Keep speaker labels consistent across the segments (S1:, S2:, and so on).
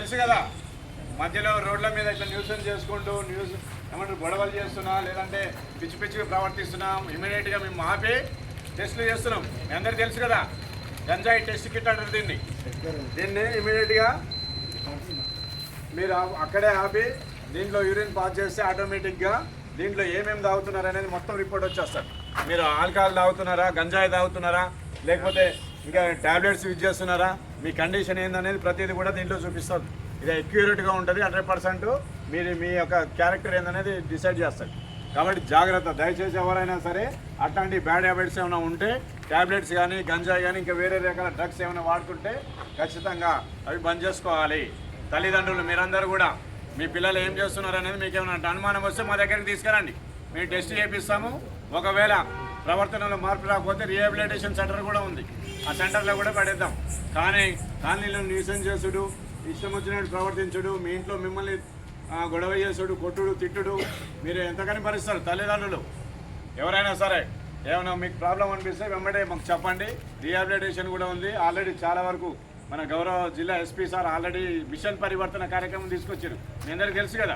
S1: తెలుసు కదా, మధ్యలో రోడ్ల మీద ఇట్లా న్యూసెన్స్ చేసుకుంటూ ఏమంటారు గొడవలు చేస్తున్నా, లేదంటే పిచ్చి పిచ్చిగా ప్రవర్తిస్తున్నాం, ఇమీడియట్గా మేము ఆపి టెస్టులు చేస్తున్నాం. మీ అందరికీ తెలుసు కదా, గంజాయి టెస్ట్ కిట్ అంటారు దీన్ని ఇమీడియట్గా మీరు అక్కడే ఆపి దీంట్లో యూరిన్ పాస్ చేస్తే ఆటోమేటిక్గా దీంట్లో ఏమేమి తాగుతున్నారు అనేది మొత్తం రిపోర్ట్ వచ్చేస్తారు. మీరు ఆల్కహాల్ తాగుతున్నారా, గంజాయి తాగుతున్నారా, లేకపోతే ఇంకా ట్యాబ్లెట్స్ యూజ్ చేస్తున్నారా, మీ కండిషన్ ఏందనేది ప్రతిదీ కూడా దీంట్లో చూపిస్తుంది. ఇది అక్యూరేట్గా ఉంటుంది. 100% మీరు మీ యొక్క క్యారెక్టర్ ఏందనేది డిసైడ్ చేస్తారు. కాబట్టి జాగ్రత్త, దయచేసి ఎవరైనా సరే అట్లాంటి బ్యాడ్ హ్యాబిట్స్ ఏమైనా ఉంటే, ట్యాబ్లెట్స్ కానీ గంజాయి కానీ ఇంకా వేరే రకాల డ్రగ్స్ ఏమైనా వాడుతుంటే ఖచ్చితంగా అవి బంద్ చేసుకోవాలి. తల్లిదండ్రులు మీరందరూ కూడా మీ పిల్లలు ఏం చేస్తున్నారు అనేది మీకు ఏమైనా అనుమానం వస్తే మా దగ్గరికి తీసుకురండి, మేము టెస్ట్ చేపిస్తాము. ఒకవేళ ప్రవర్తనలో మార్పు రాకపోతే రీహాబిలిటేషన్ సెంటర్ కూడా ఉంది, ఆ సెంటర్లో కూడా పడేద్దాం. కానీ కాలనీలో న్యూసెన్స్ చేసుడు, ఇష్టం వచ్చినట్టు ప్రవర్తించుడు, మీ ఇంట్లో మిమ్మల్ని గొడవ చేసుడు, కొట్టుడు, తిట్టుడు మీరు ఎంతకని భరిస్తారు తల్లిదండ్రులు. ఎవరైనా సరే ఏమైనా మీకు ప్రాబ్లం అనిపిస్తే వెంబడే మాకు చెప్పండి. రీహాబిలిటేషన్ కూడా ఉంది. ఆల్రెడీ చాలా వరకు మన గౌరవ జిల్లా ఎస్పీ సార్ ఆల్రెడీ మిషన్ పరివర్తన కార్యక్రమం తీసుకొచ్చారు. మీ అందరికీ తెలుసు కదా,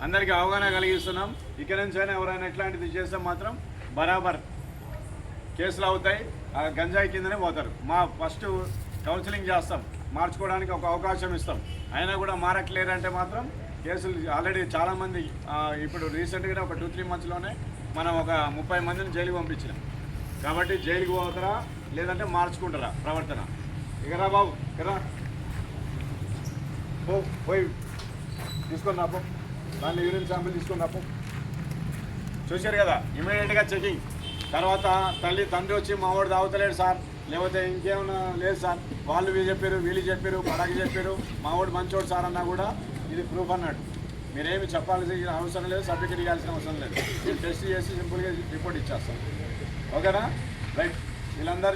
S1: అందరికీ అవగాహన కలిగిస్తున్నాం. ఇక్కడి నుంచి అయినా ఎవరైనా ఇట్లాంటిది చేస్తే మాత్రం బరాబర్ కేసులు అవుతాయి, ఆ గంజాయి కిందనే పోతారు. మా ఫస్ట్ కౌన్సిలింగ్ చేస్తాం, మార్చుకోవడానికి ఒక అవకాశం ఇస్తాం. అయినా కూడా మారట్లేరంటే మాత్రం కేసులు ఆల్రెడీ చాలామంది ఇప్పుడు రీసెంట్గానే ఒక 2-3 మంత్స్లోనే మనం ఒక 30 మందిని జైలుకి పంపించినాం. కాబట్టి జైలుకి పోతారా లేదంటే మార్చుకుంటారా ప్రవర్తన. ఇక రా బాబు, ఇకరా పోయి తీసుకొని రాపో, దాన్ని యూరిన్ శాంపిల్ తీసుకొని రాపో. చూశారు కదా, ఇమీడియట్గా చెకింగ్. తర్వాత తండ్రి వచ్చి మా వాడు తాగుతలేడు సార్, లేకపోతే ఇంకేమైనా లేదు సార్, వాళ్ళు చెప్పారు వీళ్ళు చెప్పారు పడకి చెప్పారు, మా వాడు మంచోడు సార్ అన్నా కూడా ఇది ప్రూఫ్ అన్నాడు. మీరేమి చెప్పాల్సిన అవసరం లేదు, సర్టిఫికేట్ ఇవ్వాల్సిన అవసరం లేదు. మీరు టెస్ట్ చేసి సింపుల్గా రిపోర్ట్ ఇచ్చేస్తాం. ఓకేనా? రైట్. వీళ్ళందరూ